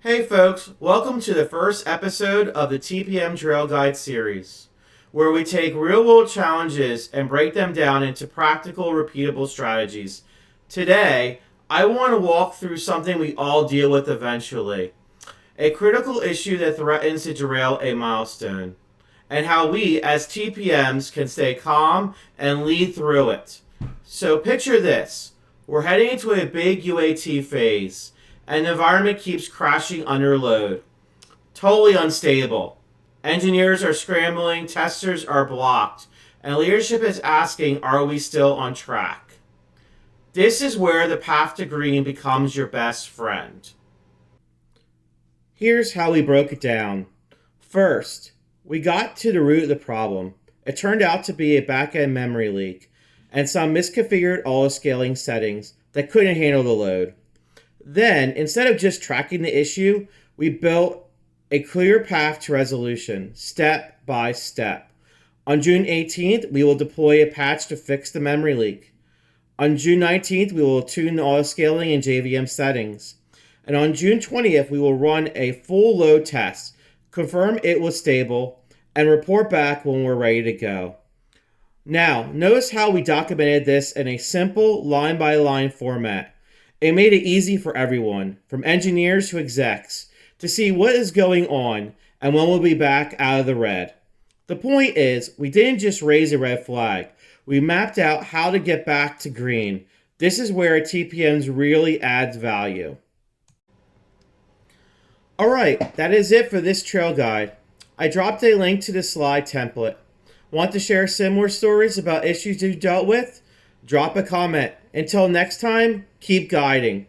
Hey folks, welcome to the first episode of the TPM Drill Guide series, where we take real-world challenges and break them down into practical, repeatable strategies. Today, I want to walk through something we all deal with eventually, a critical issue that threatens to derail a milestone, and how we, as TPMs, can stay calm and lead through it. So picture this. We're heading into a big UAT phase, and the environment keeps crashing under load. Totally unstable. Engineers are scrambling, testers are blocked, and leadership is asking, are we still on track? This is where the path to green becomes your best friend. Here's how we broke it down. First, we got to the root of the problem. It turned out to be a backend memory leak and some misconfigured autoscaling settings that couldn't handle the load. Then, instead of just tracking the issue, we built a clear path to resolution, step by step. On June 18th, we will deploy a patch to fix the memory leak. On June 19th, we will tune the autoscaling and JVM settings. And on June 20th, we will run a full load test, confirm it was stable, and report back when we're ready to go. Now, notice how we documented this in a simple line-by-line format. It made it easy for everyone, from engineers to execs, to see what is going on and when we'll be back out of the red. The point is, we didn't just raise a red flag. We mapped out how to get back to green. This is where TPMs really adds value. Alright, that is it for this trail guide. I dropped a link to the slide template. Want to share similar stories about issues you dealt with? Drop a comment. Until next time, keep guiding.